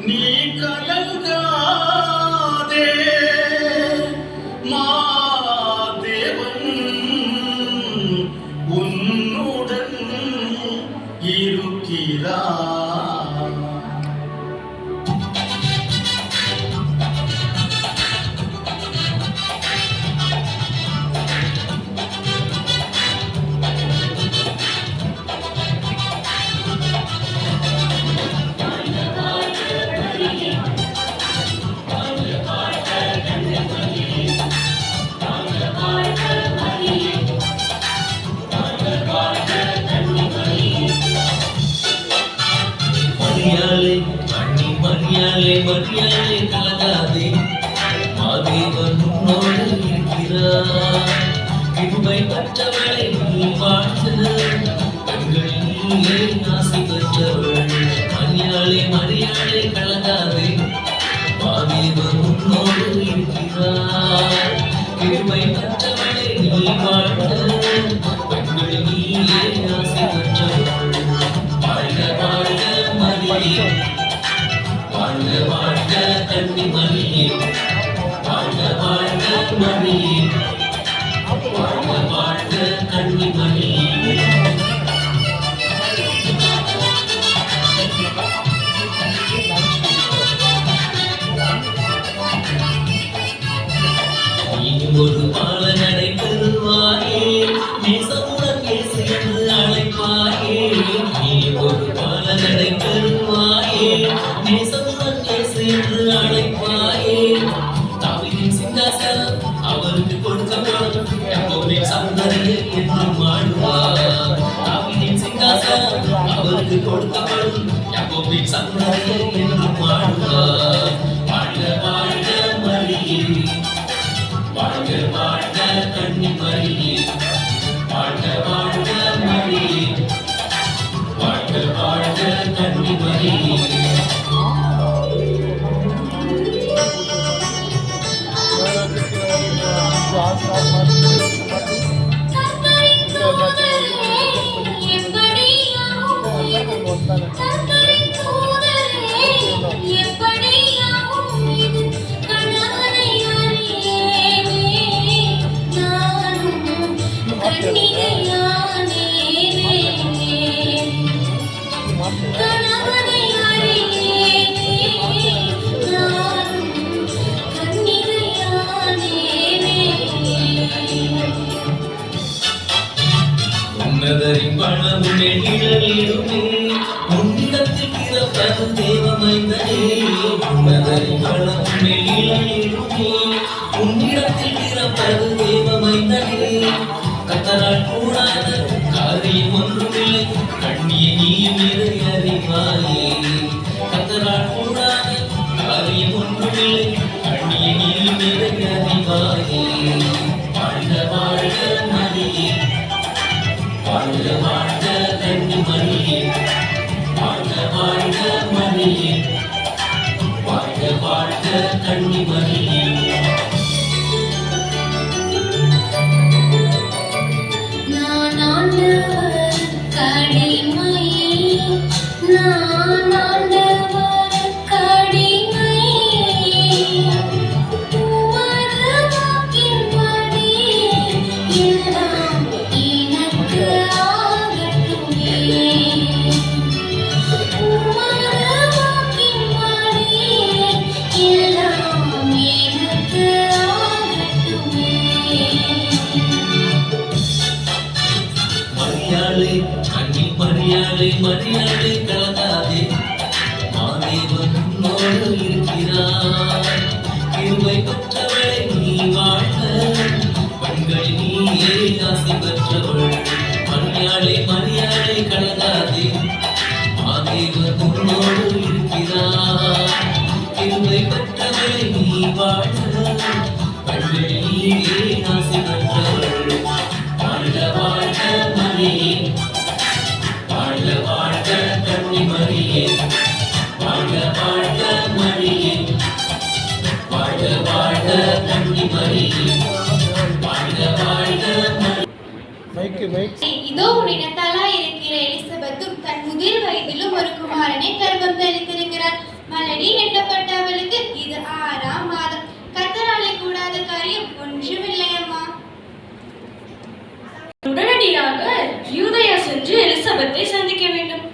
நீ கலங்காதே மாதேவன் உன்னுடன் இருக்கிறார். மரியாதை கலங்காதே மாதேவன் உன்னோடு இருக்கிறார். கிருபை பெற்றவளை நீ வாழ்த்து பெண்களில் நீயே ஆசை பெற்றவள். மரியாதை கலங்காதே மாதேவன் உன்னோடு இருக்கிறார். கிருபை பெற்றவளை நீ வாழ்த்து பெண்களில் நீயே ஆசை பெற்றவள். வாழ்க வாழ்க மரியே, வாழ்க வாழ்க கன்னிமரியே, வாழ்க வாழ்க மரியே, வாழ்க வாழ்க கன்னிமரியே. நீ ஒரு பாலனடை பெறுவாயே, நேசமுடன் இயேசு என்று அழைப்பாயே. நீ ஒரு பாலனடை பெறுவாயே, நேசமுடன் இயேசு என்று அழைப்பாயே. தாவீதின் சிங்காசனம் அவருக்கு கொடுக்கப்படும், யாக்கோபின் சந்ததியே என்றும் ஆளுவார். தாவீதின் சிங்காசனம் அவருக்கு கொடுக்கப்படும், யாக்கோபின் சந்ததியே என்றும் ஆளுவார். வாழ்க வாழ்க மரியே, வாழ்க வாழ்க கன்னிமரியே, வாழ்க வாழ்க மரியே, வாழ்க வாழ்க கன்னிமரியே. உன்னதரின் பழமுமே நிழலிடுமே, உன்னிடத்தில் பிறப்பது தேவமைந்தனே. உன்னதரின் பழமுமே நிழலிடுமே, உன்னிடத்தில் பிறப்பது தேவமைந்தனே. கர்த்தரால் கூடாத காரியம் ஒன்றுமில்லை, கண்ணியை நீயும் இதை அறிவாயே. கர்த்தரால் கூடாத காரியம் ஒன்றுமில்லை, கண்ணியை நீயும் இதை அறிவாயே. வாழ்க வாழ்க மரியே, வாழ்க வாழ்க கன்னிமரியே, வாழ்க வாழ்க மரியே, வாழ்க வாழ்க கன்னிமரியே. நான் ஆண்டவர் கடிமை, நான் ஆண்டவர் கடிமை, உமது வாக்கின்படி எல்லாம் எனக்கு ஆகட்டுமே. உமது வாக்கின்படி எல்லாம் எனக்கு ஆகட்டுமே. மரியாதை கலங்காதே மாதேவன் உன்னோடு இருக்கிறார். கிருபை பெற்றவளை நீ வாழ்க பெண்களில் நீயே ஆசை பெற்றவள். மரியாதை கலங்காதே மாதேவன் உன்னோடு இருக்கிறார். கிருபை பெற்றவளை நீ வாழ்க பெண்களில் நீயே ஆசை பெற்றவள். வாழ்க வாழ்க மரியே, வாழ்க வாழ்க மலடி எண்ணப்பட்ட அவளுக்கு இது 6ஆம் மாதம். கர்த்தராலே கூடாத காரியம் ஒன்றுமில்லை அம்மா. உடனடியாக யூதேயா சென்று எலிசபெத்தை சந்திக்க வேண்டும்.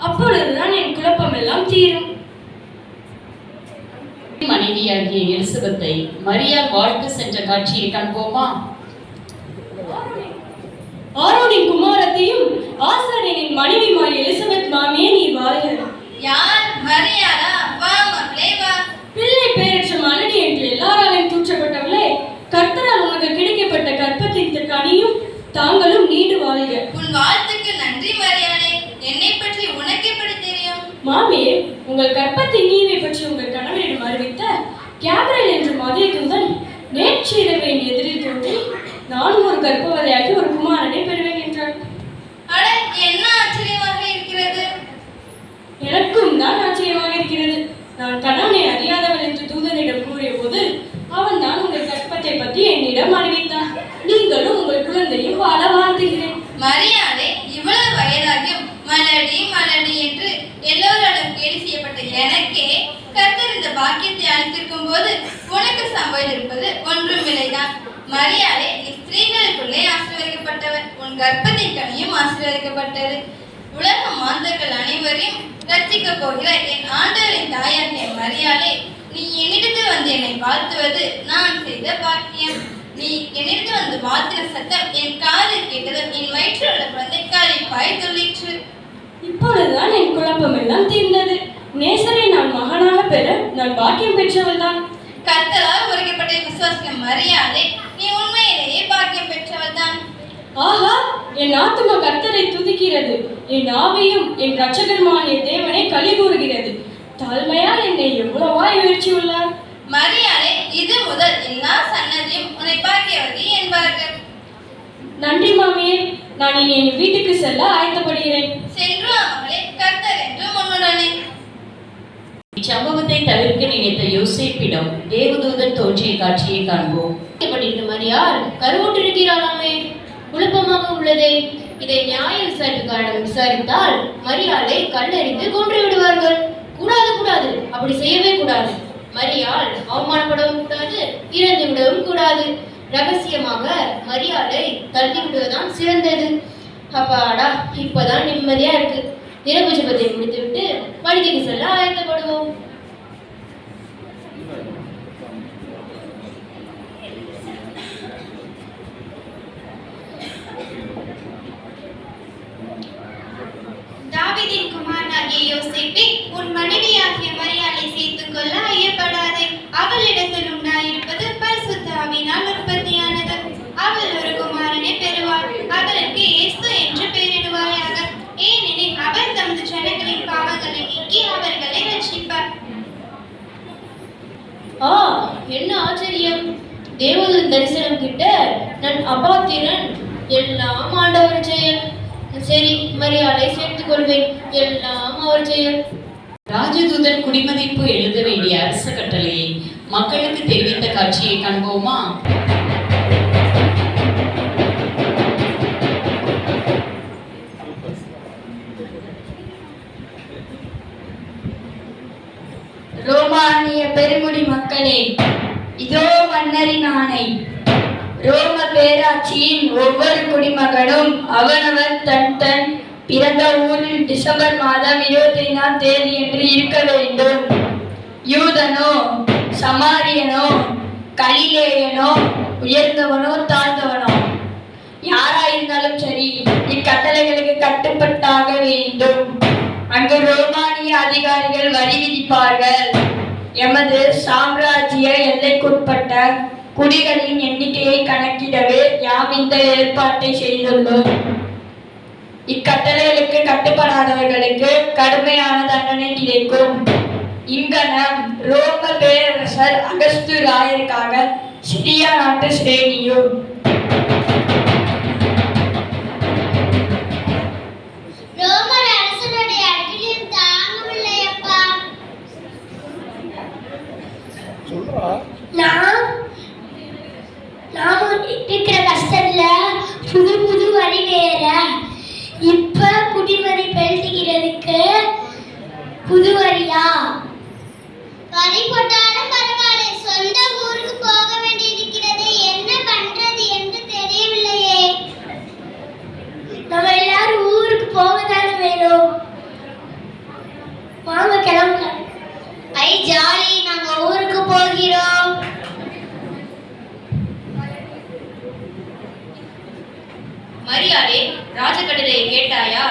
அப்பொழுதுதான் என் குழப்பம் எல்லாம் தீரும். மனைவியாகிய எலிசபெத்தை மரியா வாழ்த்து சென்ற காட்சியை காண்போமா? ஆரோனின் குமாரத்தையும் ஆசாரியனின் மனைவிமாய் எலிசபெத் மாமியே நீ வாழ்க. யார்? மரியாளா? வா மகளே வா. பிள்ளை பேரற்ற மலடி என்று எல்லாராலும் தூற்றப்பட்டவளே, கர்த்தரால் உனக்கு கிடைக்கப்பட்ட கற்பத்தின் கனியும் தாங்களும் நீண்டு வாழ்க. உன் வாழ்த்துக்கு நன்றி மரியாளே. என்னை பற்றி உனக்கு எப்படி தெரியும்? மாமியே, உங்கள் கற்பத்தின் நீவை பற்றி உங்கள் கணவரிடம் அறிவித்த கேப்ரியல் என்ற மதிய தூதன் நேற்று இரவு என் எதிரில் தோன்றி நான் ஒரு கர்ப்பவதியாகி ஒரு குமாரனை பெறுவேன் என்றார். அட, என்ன ஆச்சரியமாக இருக்கிறது. எனக்கும் தான் ஆச்சரியமாக இருக்கிறது. நான் கணவனை அறியாதவன் என்று தூதனிடம் கூறிய போது அவன் தான் உங்கள் கற்பத்தை பற்றி என்னிடம் அறிவித்தான். நீங்களும் உங்கள் குழந்தையும் வாழ வாழ்த்துகிறேன். மரியாதை, இவ்வளவு வயதாகியும் மலடி மலடி என்று எல்லோராலும் கேலி செய்யப்பட்ட எனக்கே கர்த்தர் இந்த பாக்கியத்தை அளித்திருக்கும் போது உனக்கு சம்பவித்திருப்பது ஒன்றுமில்லைதான். மரியாதை, நீ ஸ்திரீகளுக்குள்ளே ஆசீர்வதிக்கப்பட்டவர். உன் கர்ப்பத்தின் கனியும் ஆசீர்வதிக்கப்பட்டது. உலக மாந்தர்கள் அனைவரையும் ரட்சிக்க போகிற என் ஆண்டவரின் தாயாகிய மரியாதை, நீ என்னிடத்தில் வந்து என்னை வாழ்த்துவது நான் செய்த பாக்கியம். நீ என்னிடத்தில் வந்து வாழ்த்தின சத்தம் என் காதில் கேட்டதும் என் வயிற்றில் உள்ள குழந்தை களிப்பாய் துள்ளிற்று. இப்பொழுதுதான் என் குழப்பம் எல்லாம் தீர்ந்தது. நேசரை நான் மகனாக பெற நான் பாக்கியம் பெற்றவள் தான். கர்த்தரால் உரைக்கப்பட்ட விசுவாசிக்க மரியாதை, நீ உண்மையிலேயே பாக்கியம் பெற்றவள் தான். ஆஹா, என் ஆத்துமா கர்த்தரை துதிக்கிறது. என் ஆவியும் என் இரட்சகருமாகிய தேவனை களி கூறுகிறது. தாழ்மையால் என்னை எவ்வளவாய் உயர்ச்சியுள்ளார். மரியாதை, இது முதல் எல்லா சன்னதியும் உன்னை பாக்கியவதி என்பார்கள். நன்றி மாமியே. நான் இனி என் வீட்டுக்கு செல்ல ஆயத்தப்படுகிறேன். சென்று அவர்களே, கர்த்தர் என்று முன்னுடனே. இச்சம்பவத்தை தவிர்க்க நினைத்த யோசேப்பிடம் தேவதூதன் தோன்றிய காட்சியை காண்போம். மரியாள் கருவுற்றிருக்கிறாளாமே, குழப்பமாக உள்ளதே. இதை நியாய விசாரிப்புக்காரன் விசாரித்தால் மரியாளை கல்லறிந்து கொன்று விடுவார்கள். கூடாது கூடாது, அப்படி செய்யவே கூடாது. மரியாள் அவமானப்படவும் கூடாது, இறந்து விடவும் கூடாது. ரகசியமாக மரியாளை தள்ளி விடுவதுதான் சிறந்தது. அப்பாடா, இப்பதான் நிம்மதியா இருக்கு. இரவு ஜெபத்தை முடித்துவிட்டு படுக்கைக்கு செல்ல ஆயத்தப்படுவோம். தாவீதின் குமாரனாகிய யோசேப்பே, உன் மனைவியாகிய மரியாளை சேர்த்துக் கொள்ள ஐயப்படாதே. அவளிடத்தில் உண்டாயிருப்பது பரிசுத்த ஆவியினால் உற்பத்தியானது. அவள் ஒரு குமாரனை பெறுவாள். அவருக்கு இயேசு என்று பெயரிடுவாயாக. ஏனெனில் அவர் தமது ஜனங்களின் பாவங்களை நீக்கி அவர்களை ரட்சிப்பார். என்ன ஆச்சரியம்! தேவதூதன் தரிசனம் கிட்ட நான் அபாத்திரன். எல்லாம் ஆண்டவர் செயல். சரி, மரியாதை சேர்த்துக் கொள்வேன். எல்லாம் அவர் செயல். ராஜதூதன் குடிமதிப்பு எழுத வேண்டிய அரசு கட்டளையை மக்களுக்கு தெரிவித்த காட்சியை காண்போமா? ரோமானிய பெருங்குடி மக்களே, இதோ மன்னரின் ஆணை. ரோம பேராட்சியின் ஒவ்வொரு குடிமகனும் அவனவன் தன் தன் பிறந்த ஊரில் டிசம்பர் மாதம் 25ஆம் தேதி என்று இருக்க வேண்டும். யூதனோ சமாரியனோ கலிலேயனோ உயர்ந்தவனோ தாழ்ந்தவனோ யாராயிருந்தாலும் சரி, இக்கட்டளைகளுக்கு கட்டுப்பட்டாக வேண்டும். அங்கு ரோமானிய அதிகாரிகள் வரி விதிப்பார்கள். எமது சாம்ராஜ்ய எல்லைக்குட்பட்ட குடிகளின் எண்ணிக்கையை கணக்கிடவே யாம் இந்த ஏற்பாட்டை செய்துள்ளோம். இக்கட்டளைகளுக்கு கட்டுப்படாதவர்களுக்கு கடுமையான தண்டனை கிடைக்கும். இங்கனம் ரோம பேரரசர் அகஸ்து ராயருக்காக சிரியா நாட்டு சிரேனியும். ரோமர் அரசனுடைய அடியில் தாங்கவில்லையப்பா. நாம இருக்கிற கஷ்டத்துல புது புது வழி வேற. இப்ப குடிமதி பெருத்துகிறதுக்கு புது வழியா? ராஜகட்டளையை கேட்டாயா?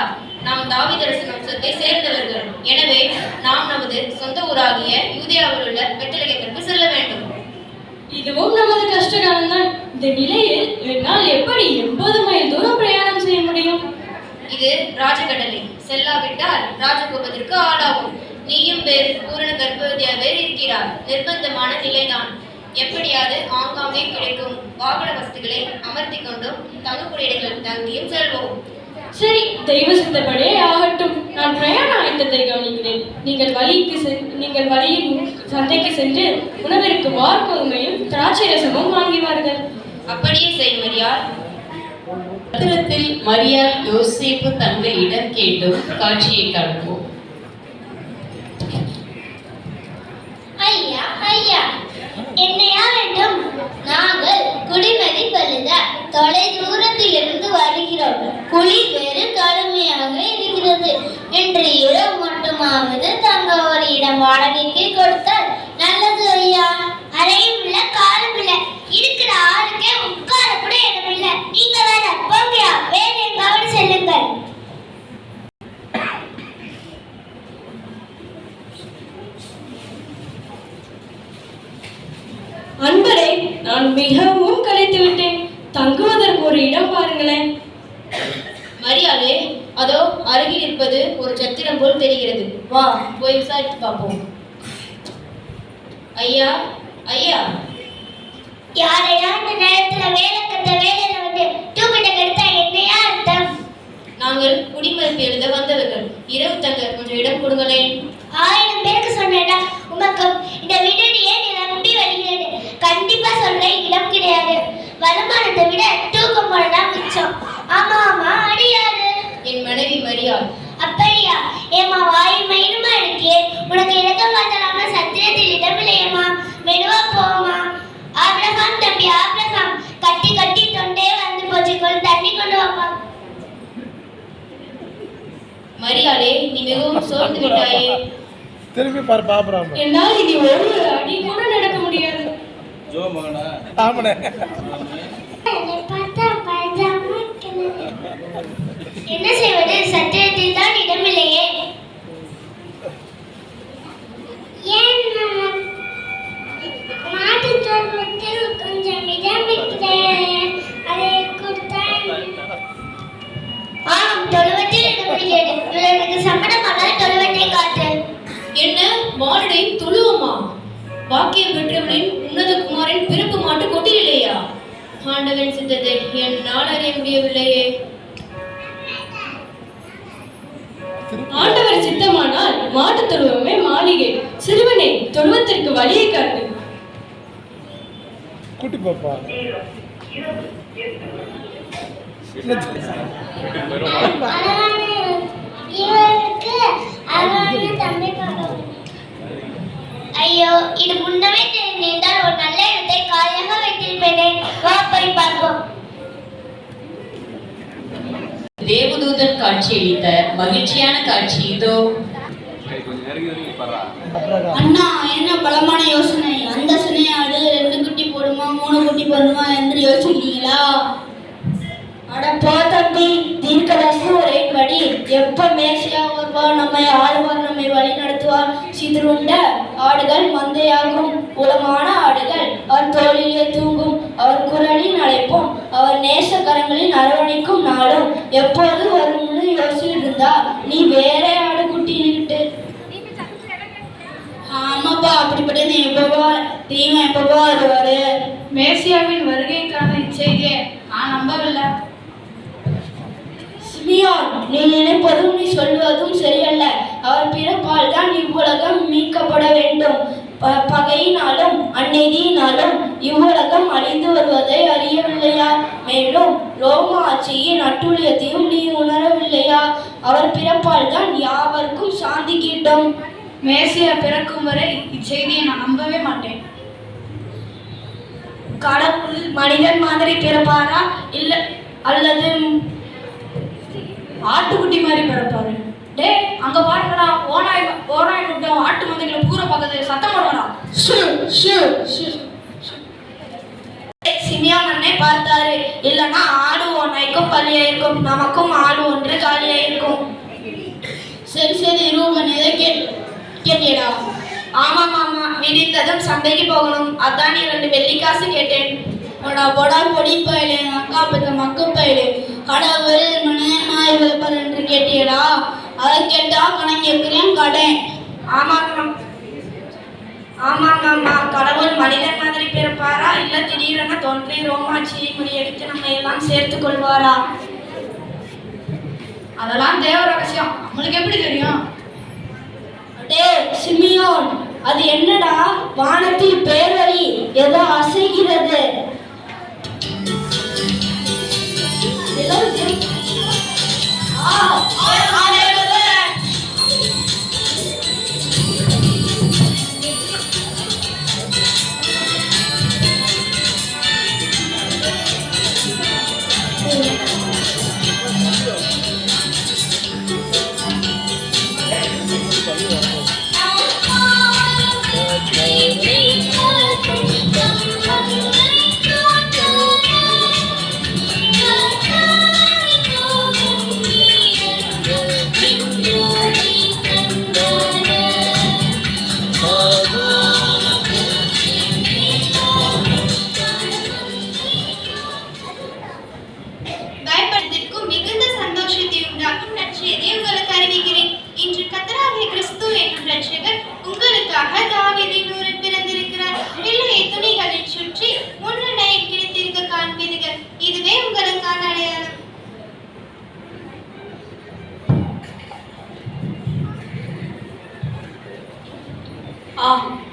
நாம் தாவீதரசன் வம்சத்தை சேர்ந்தவர்கள். எனவே நாம் நமது சொந்த ஊராகிய யூதேயாவில் உள்ள பெத்லகேமிற்கு செல்ல வேண்டும். இதுவும் நமது கஷ்டகாலம்தான். இந்த நிலையில் என்னால் எப்படி 80 மைல் தூரம் பிரயாணம் செய்ய முடியும்? இது ராஜகட்டளை. செல்லாவிட்டால் ராஜகோபத்திற்கு ஆளாகும். நீயும் வேறு பூரண கர்ப்பவதியாகவே இருக்கிறார். நிர்பந்தமான நிலைதான். எப்படியாவது ஆங்காங்கே கிடைக்கும் வாகன வசதிகளை அமர்த்தி கொண்டும் தங்கக்கூடிய இடங்களில் தங்கியும் செல்வோம். சரி, தெய்வ சித்தப்படியே ஆகட்டும். நான் பிரயாண ஆயத்தத்தை கவனிக்கிறேன். நீங்கள் வழியில் சந்தைக்கு சென்று உணவிற்கு வார்கோதுமையும் திராட்சை ரசமும் வாங்கிவார்கள். அப்படியே செய் மரியாள். பத்திரத்தில் மரியாள் யோசேப்பு தங்க இடம் கேட்டும் காட்சியை காண்போம். ஐயா ஐயா, என்னையா வேண்டும்? நாங்கள் குடிமதி பழுத தொலை தூரத்திலிருந்து வருகிறோம். குளிர் வேறு கடுமையாக இருக்கிறது. இன்று இரவு மட்டுமாவது தங்க ஒரு இடம் வாடகைக்கு கொடுத்தால் நல்லது ஐயா. அறையும் இல்லை, காலும் இல்லை, இருக்கிற ஆளுக்கே உட்கார கூட இடம் இல்லை. நீங்க வேற போங்கயா, வேற எங்காவது செல்லுங்கள். அன்பரே, நான் மிகவும் களைத்து விட்டேன். தங்குவதற்கு ஒரு இடம் பாருங்களேன். மரியாளே, அதோ அருகில் இருப்பது ஒரு சத்திரம் போல் தெரிகிறது. வா, போய் விசாரித்து பார்ப்போம். ஐயா ஐயா, யாரையா இந்த நேரத்துல வேலையில வந்து தூக்கிட்ட கெடுத்தா என்னையா அர்த்தம்? நாங்கள் குடிமதிப்பு எழுத வந்தவர்கள். இரவு தங்க கொஞ்சம் இடம் கொடுங்களேன். 1000 பேருக்கு சொன்னேடா. உமக்கு இந்த வீடு ஏன் நம்பி வருகிறது? கண்டிப்பா சொல்றேன், இடம் கிடையாது. வருமானத்தை விட தூக்கம் போடதான் மிச்சம். ஆமா ஆமா, அடியாது. என் மனைவி மரியாள். அப்படியா? ஏமா வாய் மைனுமா இருக்கே. உனக்கு இலக்கம் பார்த்தலாமா? சத்திரத்தில் இடமில்லையம்மா. மெதுவா போமா. ஆபிரகாம் தம்பி ஆபிரகாம், கட்டி கட்டி தொண்டே வந்து போச்சு. கொஞ்சம் தண்ணி கொண்டு வாப்பா. மரியாளே, நீ மிகவும் சோர்ந்து விட்டாயே. திரும்பி பாரு பாபுராம். என்னால் இது ஒரு அடி கூட நடக்க முடியாது. ஜோ மகனா ஆமனே. என்ன செய்வது? சத்திரத்தில் தான் இடமில்லையே. ஏன் மாட்டு தோட்டத்தில் கொஞ்சம் இடம் இருக்கிறேன், அதை கொடுத்தால். ஆம், தொழுவத்தில் இடமில்லையே. இவர்களுக்கு சம்மதமானால் தொழுவத்தை காட்டு. என்ன மாடை தொழுவமா? வாக்கியம் பெற்றவனின் உன்னத குமாரின் பிறப்பு மாட்டு கொட்டிலேயா? ஆண்டவன் சித்தத்தை என்னால் அறிய முடியவில்லையே. ஆண்டவர் சித்தமானால் மாட்டு தொழுவமே மாளிகை. சிறுவனை தொழுவத்திற்கு வழியை காட்டு. குட்டி பாப்பா. ஐயோ, இது முன்னமே தெரிந்தால் ஒரு நல்ல இடத்தை காலியாக வைத்திருப்பேனே. வா போய் பார்ப்போம். தேவதூதன் காட்சியளித்த மகிழ்ச்சியான காட்சி இதோ. அண்ணா, என்ன பலமான யோசனை! அந்த சினையாடு 2 குட்டி போடுமா 3 குட்டி போடுமா என்று யோசிக்கிறீங்களா? அட போ தம்பி, தீர்க்கதரிசி ஒரே படி. எப்ப மேசியா வருவார், நம்மை ஆழ்வார், நம்மை வழி நடத்துவார். சிதறுண்ட ஆடுகள் மந்தையாகும், உளமான ஆடுகள் அவர் தோளிலே தூங்கும், அவர் குரலில் அழைப்போம், அவர் நேசக்கரங்களில் அரவணைக்கும் நாளும் எப்போது வரும்னு யோசிச்சுட்டு இருந்தா நீ வேற ஆடு குட்டின்னுக்கிட்டு. ஆமாப்பா, அப்படிப்பட்ட நீ எப்பவா தீமை எப்பவா வருவாரு? மேசியாவின் வருகைக்கான இச்செய்தியை நான் நம்பவில்லை. சிமியோன், நீ நினைப்பதும் நீ சொல்வதும் சரியல்ல. அவர் பிறப்பால் தான் இவ்வுலகம் மீட்கப்பட வேண்டும். பகையினாலும் அந்நீதியினாலும் இவ்வுலகம் அழிந்து வருவதை அறியவில்லையா? மேலும் ரோம ஆட்சியின் அட்டூழியத்தையும் நீ உணரவில்லையா? அவர் பிறப்பால் தான் யாவருக்கும் சாந்தி கிட்டும். மேசியா பிறக்கும் வரை இச்செய்தியை நான் நம்பவே மாட்டேன். கடவுள் மனிதன் மாதிரி பிறப்பாரா இல்ல அல்லது ஆட்டுக்குட்டி மாதிரி பிறப்பாரு? டே, அங்க பாருங்கடா, ஓனாய் கூட்டம் ஆட்டு மந்தைகளை பூர பக்கத்துல சத்தம் போடுவாடா. சிமியோன் அண்ணே பார்த்தாரு. இல்லைன்னா ஆடு ஓனாய்க்கும் காலியாயிருக்கும், நமக்கும் ஆடு ஒன்று காலியாயிருக்கும். சரி ரூபன் எதை கேட்டியடா? ஆமாம் ஆமா, விடிந்ததும் சந்தைக்கு போகணும், அதான் 2 வெள்ளிக்காசு கேட்டேன். பொடா பொடி பயலே, அக்கா பெற்ற மக்கு பயலே, கடவுள் மனிதனாய் வைப்பார் என்று கேட்டியடா? அதை கேட்டா கணக்கு கேட்கிறேன் கடை. ஆமாம் கடவுள் மனிதன் மாதிரி பிறப்பாரா, இல்ல திடீரென தோன்றி ரோமாட்சியை முறியடித்து நம்ம எல்லாம் சேர்த்து கொள்வாரா? அதெல்லாம் தேவ ரகசியம், உங்களுக்கு எப்படி தெரியும்? டே சிமியோன், அது என்னடா வானத்தில் பேரொளி ஏதோ அசைகிறது. பயப்படுவதற்கும் மிகுந்த சந்தோஷத்தை உண்டாக்கும் நற்செய்தியை உங்களுக்கு அறிவிக்கிறேன். இன்று கர்த்தராகிய கிறிஸ்து என்னும் இரட்சகர் உங்களுக்காக தாவீதின் ஊரில் பிறந்திருக்கிறார். பிள்ளையை துணிகளில் சுற்றி முன்னணையில் கிடைத்திருக்க காண்பீர்கள். இதுவே உங்களுக்கான அடையாளம்.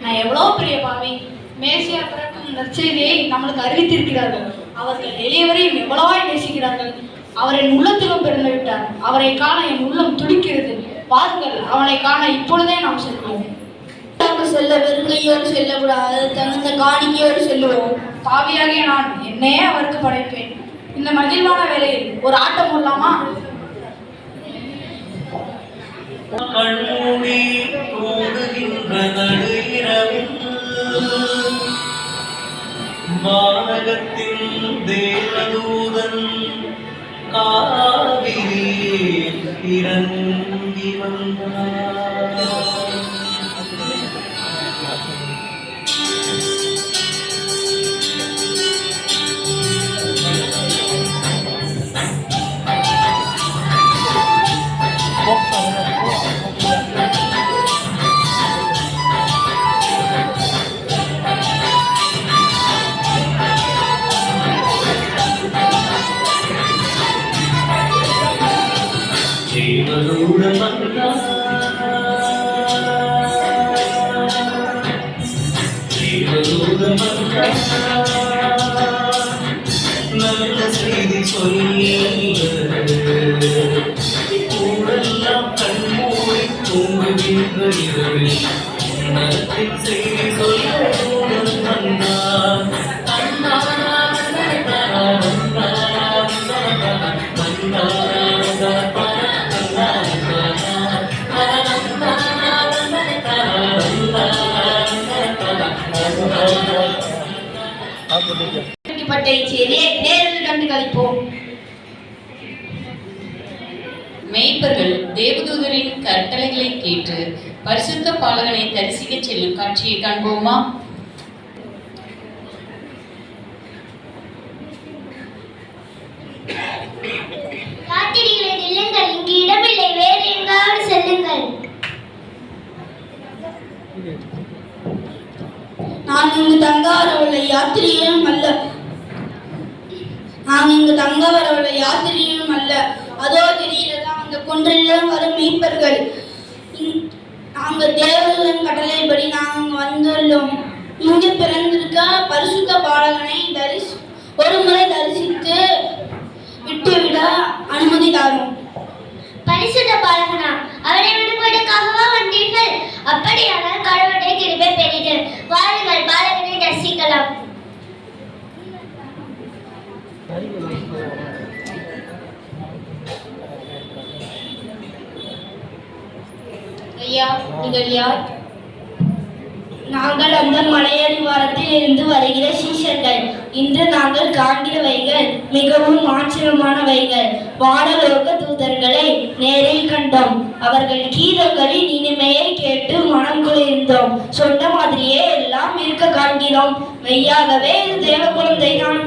நான் எவ்வளோ பெரிய பாவி! மேசியா பிறக்கும் நற்செய்தியை நம்மளுக்கு அறிவித்திருக்கிறார்கள். அவர்கள் எளியவரையும் எவ்வளவாய் நேசிக்கிறார்கள். அவர் என் உள்ளத்திலும் பிறந்து விட்டார். அவரை காண என் உள்ளம் துடிக்கிறது. பாருங்கள், அவனை காண இப்பொழுதே நாம் செல்வோம். செல்ல வெறுங்கையோடு செல்லக்கூடாது, தகுந்த காணிக்கையோடு செல்லுவோம். பாவியாகிய நான் என்னையே அவருக்கு படைப்பேன். இந்த மகிழ்வான வேளையில் ஒரு ஆட்டம் போடலாமா? கண்மூடி தூங்குகின்ற நடு இரவில் வானகத்தின் தேவதூதன் காவிரி இறங்கி வந்தார். தேவதூதன் வந்தார். தேவதூதன் வந்தார். நல்ல செய்தி சொல்லி ஊரெல்லாம் கண்மூடி தூங்குகின்ற இரவில் உன்னதத்தின் செய்தி சொல்ல தூதன் வந்தார். மேய்ப்பர்கள் தேவதூதரின் கட்டளைகளை கேட்டு பரிசுத்த பாலகனை தரிசிக்க செல்லும் காட்சியை காண்போமா? யாத்திரிகளை நில்லுங்கள், இங்கு இடமில்லை, வேறு எங்காவது செல்லுங்கள். நான் இங்கு தங்க வரவுள்ள யாத்திரியும் அல்ல. அதோ தெரிகிறதா அந்த குன்றிலும் வரும் மீட்பர்கள். நாங்கள் தேவதூதன் கட்டளைப்படி நாங்கள் வந்துள்ளோம். இங்கு பிறந்திருக்க பரிசுத்த பாலகனை ஒரு முறை தரிசித்து விட்டுவிட அனுமதி தாரும். பரிசுத்த பாலகனா, அவரை விடுபடுக்காகவா வந்தீர்கள்? அப்படியானால் கடவுளுடைய கிருபை பெரிது. வாருங்கள், பாலகனை தரிசிக்கலாம். ஐயா, நீங்கள் யார்? நாங்கள் அந்த மலையடிவாரத்தில் இருந்து வருகிற சீஷர்கள். இன்று நாங்கள் காண்கிறவைகள் மிகவும் ஆச்சரியமானவைகள். வானலோக தூதர்களை நேரில் கண்டோம். அவர்கள் கீதங்களின் இனிமையை கேட்டு மனம் குளிர்ந்தோம். சொன்ன மாதிரியே எல்லாம் இருக்க காண்கிறோம். மெய்யாகவே இது தேவ குழந்தைதான்.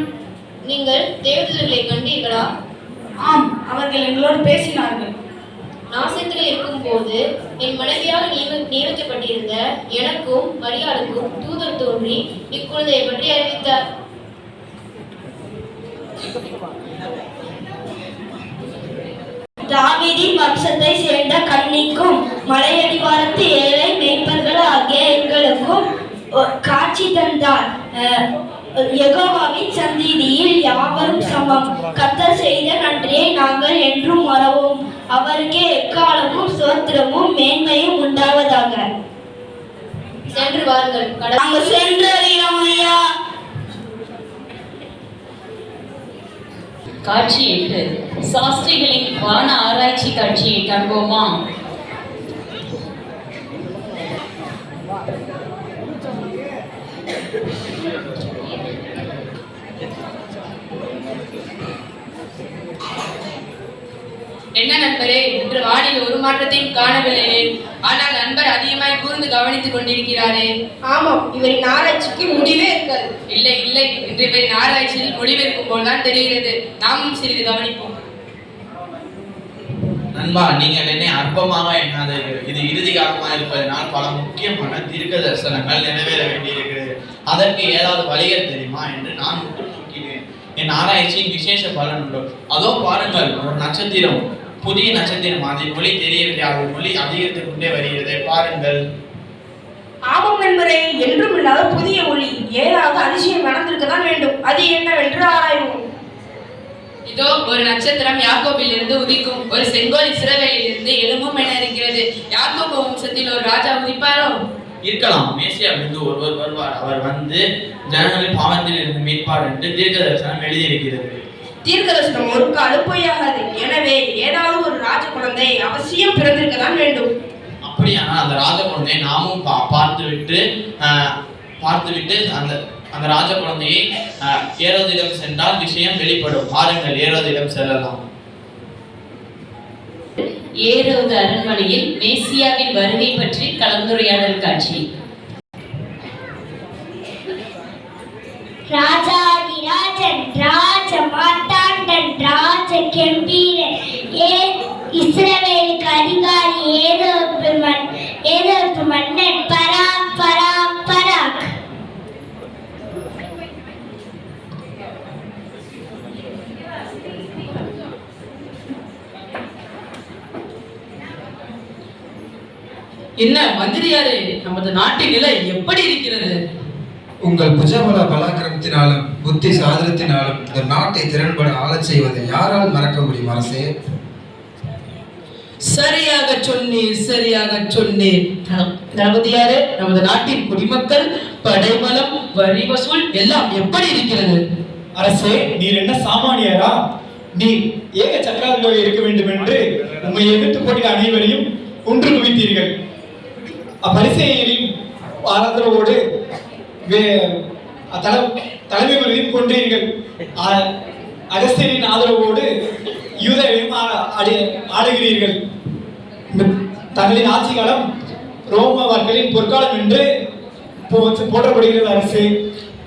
நீங்கள் தேவதூதர்களை கண்டீர்களா? ஆம், அவர்கள் எங்களோடு பேசினார்கள். நாசத்தில் இருக்கும் போது என் மனைவியாக நியமிக்கப்பட்டிருந்த எனக்கும் மரியாளுக்கும் தூதர் தோன்றி இக்குழந்தையை பற்றி அறிவித்தார். தாவீதின் வம்சத்தை சேர்ந்த கன்னிக்கும் மலையடிவாரத்து ஏழை மேய்ப்பர்கள் ஆகிய எங்களுக்கும் காட்சி தந்தார். யெகோவாவின் சந்நிதியில் யாவரும் சமம். கர்த்தர் செய்த நன்றியை நாங்கள் என்றும் மறவோம். அவருக்கே எக்காலமும் ஸ்தோத்திரமும் மேன்மையும் உண்டாவதாக. சென்று வாருங்கள். நாங்கள் சென்றறியோம் ஐயா. காட்சி 8. சாஸ்திரிகளின் வான ஆராய்ச்சி காட்சியை காண்போமா? என்ன நண்பரே, இன்று வானில் ஒரு மாற்றத்தையும் காணவில்லையே. ஆனால் நண்பர் அதிகமாய் கூர்ந்து கவனித்துக் கொண்டிருக்கிறாரே. ஆமாம், இவரின் ஆராய்ச்சிக்கு முடிவே இருக்காது. இல்லை இல்லை, இன்று இவரின் ஆராய்ச்சியில் முடிவெடுக்கும் போல்தான் தெரிகிறது. நாமும் சிறிது கவனிப்போம். நண்பா, நீங்கள் என்னை அற்பமாக எண்ணாதீர்கள். இது இறுதி காலமாக இருப்பதனால் பல முக்கியமான தீர்க்க தரிசனங்கள் நிறைவேற வேண்டியிருக்கிறது. அதற்கு ஏதாவது வழிகள் தெரியுமா என்று நான் உற்று நோக்கினேன். என் ஆராய்ச்சியின் விசேஷ பலன் உண்டு. அதோ பாருங்கள், ஒரு நட்சத்திரம், புதிய நட்சத்திரம். அதன் மொழி தெரியவில்லை, அதன் மொழி அதிகரித்து கொண்டே வருகிறது. பாருங்கள். ஆமாம் நண்பரே, என்றும் இல்லாத புதிய ஒளி. ஏதாவது அதிசயம் நடந்திருக்கதான் வேண்டும். அது என்னவென்று ஆராய்வோம். இதோ ஒரு நட்சத்திரம் யாக்கோபில் இருந்து உதிக்கும். ஒரு செங்கோல் இஸ்ரவேலில் இருந்து எழும்பும் என இருக்கிறது. யாக்கோபு வம்சத்தில் ஒரு ராஜா உதிப்பாரோ? இருக்கலாம். மேசியாவிலிருந்து ஒருவர் வருவார். அவர் வந்து ஜனங்களின் பாவத்தில் இருந்து மீட்பார் என்று தீர்க்க தரிசனம் எழுதியிருக்கிறது. தீர்க்க தரிசனம் ஒரு காலம் பொய்யாகாது. எனவே ஏதாவது ஒரு ராஜ குழந்தை அவசியம் பிறந்திருக்கதான் வேண்டும். அப்படியானால் அந்த ராஜ குழந்தையை நாமும் பார்த்துவிட்டு அந்த ராஜ குழந்தையை ஏரோதிடம் சென்றால் விஷயம் வெளிப்படும். பாருங்கள், ஏரோதிடம் செல்லலாம். ஏரோது அரண்மனையில் மேசியாவின் வருகை பற்றி கலந்துரையாடல் காட்சி. ராஜாதிராஜன், ராஜ மார்த்தாண்டன், ராஜ கெம்பீரன், இஸ்ரவேலுக்கு அதிகாரி ஏதோப்பு மன்னன், பராக் பராக் பராக். என்ன மந்திரியாரே, நமது நாட்டின் நிலை எப்படி இருக்கிறது? உங்கள் புஜபல பலாக்கிரமத்தினாலும் புத்தி சாதனத்தினாலும் இந்த நாட்டை திறன்பட ஆளச் செய்வதை யாரால் மறக்க முடியும் அரசே? சரியாக சொன்னீர், சரியாக சொன்னீர் தளபதியாரே. நமது நாட்டின் குடிமக்கள், படைபலம், வரி வசூல் எல்லாம் எப்படி இருக்கிறது? அரசே, நீர் என்ன சாமானியரா? நீர் ஏக சக்கராதிபதியாக இருக்க வேண்டும் என்று உண்மை எதிர்த்து போட்டிய அனைவரையும் ஒன்று குவித்தீர்கள். அப்பரிசேயரின் ஆதரவோடு தலைமை குருவையும் கொன்றீர்கள். அகஸ்தியரின் ஆதரவோடு யூதரையும் ஆளுகிறீர்கள். தங்களின் ஆட்சி காலம் ரோமவர்களின் பொற்காலம் என்று போற்றப்படுகிறது அரசு.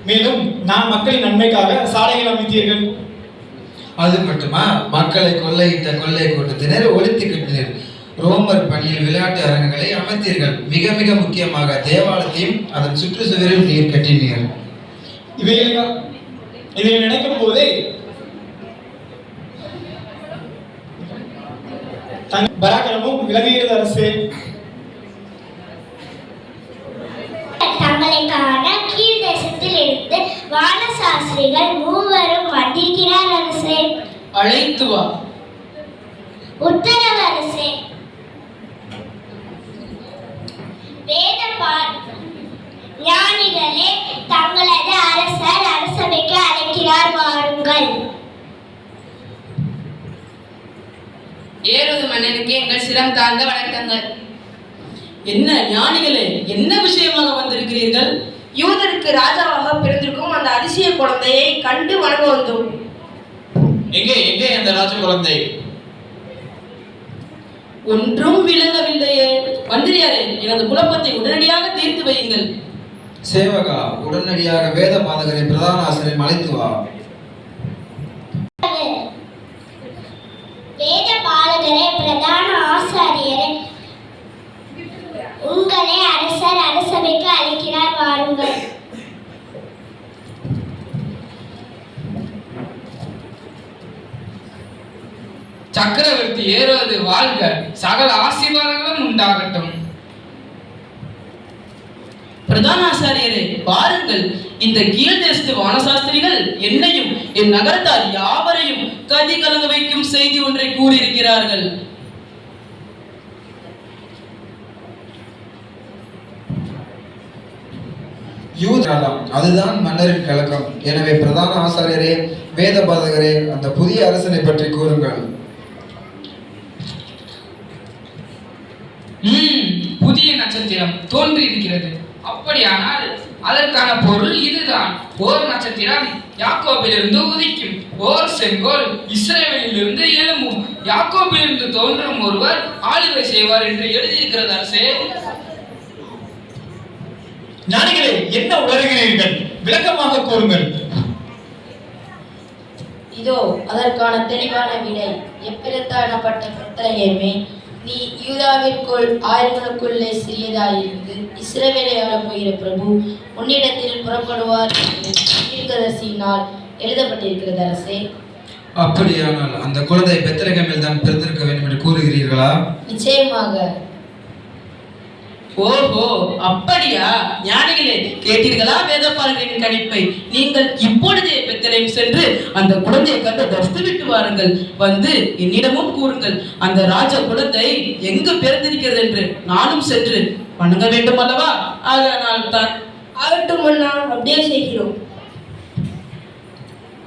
மேலும் நான் மக்களின் நன்மைக்காக சாலைகள் அமைத்தீர்கள். அது மட்டுமா, மக்களை கொள்ளையிட்ட கொள்ளை கூட்டத்தினர் ஒழித்து கட்டினர். ரோமர் பணியில் விளையாட்டு அரங்குகளை அமைத்தீர்கள். மிக மிக முக்கியமாக தேவாலயத்தையும் அதன் சுற்றுச்சுவரையும் நீர் கட்டினீர்கள். இதை நினைக்கும் போதே பராக்கிரமும் விளங்குகிறது அரசு. தங்களை காண கீழ் தேசத்தில் இருந்து வானசாஸ்திரிகள் மூவரும் வந்திருக்கிறார் அரசே. அழைத்து வா. உத்தரவு அரசே. ஞானிகளே, தங்களது அரசர் அரசவைக்கு அழைக்கிறார், வாருங்கள். ஏரோது மன்னனுக்கு எங்கள் சிரம் தாழ்ந்த வணக்கங்கள். என்ன ஞானிகளே, என்ன விஷயமாக வந்திருக்கிறீர்கள்? வந்திருக்கிறீர்கள்? யூதருக்கு ராஜாவாக பிறந்திருக்கும் அந்த அதிசய குழந்தையை கண்டு வணங்க வந்தோம். எங்கே எங்கே அந்த ராஜ குழந்தை? ஒன்றும் விளங்கவில்லையே. மந்திரியாரே, எனது குழப்பத்தை உடனடியாக தீர்த்து வையுங்கள். சேவகா, உடனடியாக வேத பாதகரை பிரதான ஆசிரியர் அழைத்து வா. வேத பாலகரே, பிரதான ஆசாரியரே, உங்களை அரசர் அரசவைக்கு அழைக்கிறார், வாருங்கள். சக்கரவர்த்தி ஏறுவது வாழ்க, சகல ஆசீர்வாதங்களும் உண்டாகட்டும். பிரதான ஆசாரியரே, பாருங்கள், இந்த கீழ் தேசத்து வானசாஸ்திரிகள் என்னையும் என் நகரத்தார் யாவரையும் கதி கலங்க வைக்கும் செய்தி ஒன்றை கூறியிருக்கிறார்கள். யூதராம், அதுதான் மன்னரின் கலக்கம். எனவே பிரதான ஆசாரியரே, வேத பாதகரே, அந்த புதிய அரசனை பற்றி கூறுங்கள். புதிய நட்சத்திரம் தோன்றி இருக்கிறது. அப்படியானால் அதற்கான பொருள் இதுதான். ஓர் நட்சத்திரம் யாக்கோபிலிருந்து உதிக்கும், ஓர் செங்கோல் இஸ்ரவேலிலிருந்து எழும்பும், யாக்கோபிலிருந்து தோன்றும் ஒருவர் ஆளுகை செய்வார் என்று எழுதியிருக்கிறது அரசே. ஞானிகளே, என்ன உளறுகிறீர்கள்? விளக்கமாக கூறுங்கள். இதோ அதற்கான தெளிவான விடை. எப்பிரத்தானப்பட்ட பெத்லகேமே, நீ யூதாவிற்குள் ஆயிரங்களுக்குள்ளே சிறியதாயிருந்து இஸ்ரவேலை ஆளப் போகிற பிரபு உன்னிடத்தில் புறப்படுவார் என்று தீர்க்கதரிசியினால் எழுதப்பட்டிருக்கிறது அரசே. அப்படியானால் அந்த குழந்தை பெத்லகேமில் தான் பிறந்திருக்க வேண்டும் என்று கூறுகிறீர்களா? நிச்சயமாக. ஓஹோ, அப்படியா? ஞானிகளே, கேட்டீர்களா வேதபாரகரின் கணிப்பை? நீங்கள் இப்பொழுதே பெத்லகேம் சென்று அந்த குழந்தையை கண்டு தரிசித்து விட்டு வாருங்கள். வந்து என்னிடமும் கூறுங்கள், அந்த ராஜ குழந்தை எங்கு பிறந்திருக்கிறது என்று நானும் சென்று வணங்க வேண்டும் அல்லவா? அதனால் தான். ஆகட்டும் அண்ணா, அப்படியே செய்கிறோம்.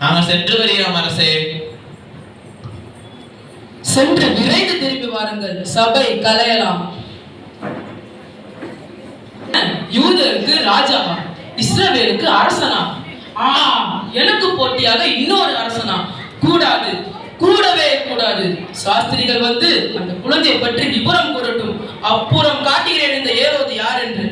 நாங்கள் சென்று வருகிறோம் அரசே. சென்று விரைந்து திரும்பி வாருங்கள், சபை கலையலாம். யூதருக்கு ராஜாவா, இஸ்ரவேலுக்கு அரசனா? எனக்கு போட்டியாக இன்னொரு அரசனா? கூடாது, கூடவே கூடாது. சாஸ்திரிகள் வந்து அந்த குழந்தையை பற்றி விபரம் கூறட்டும். அப்புறம் காட்டுகிறேன் இந்த ஏரோது யார் என்று.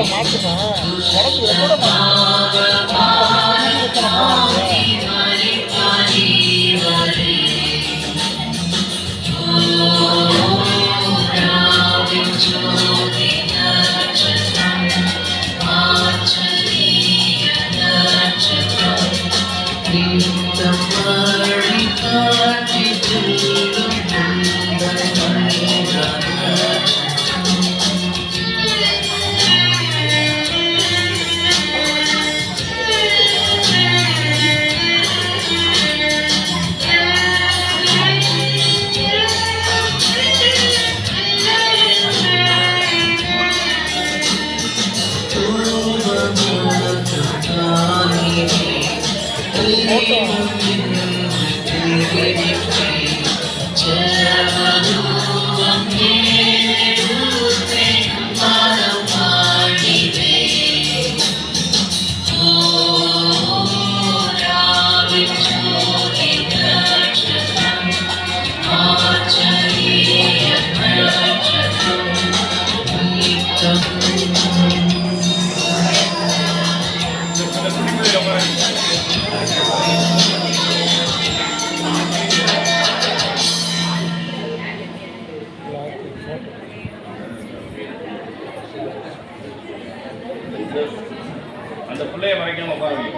மாற்றுமா அந்த பிள்ளைய மறைக்காம பாருங்க.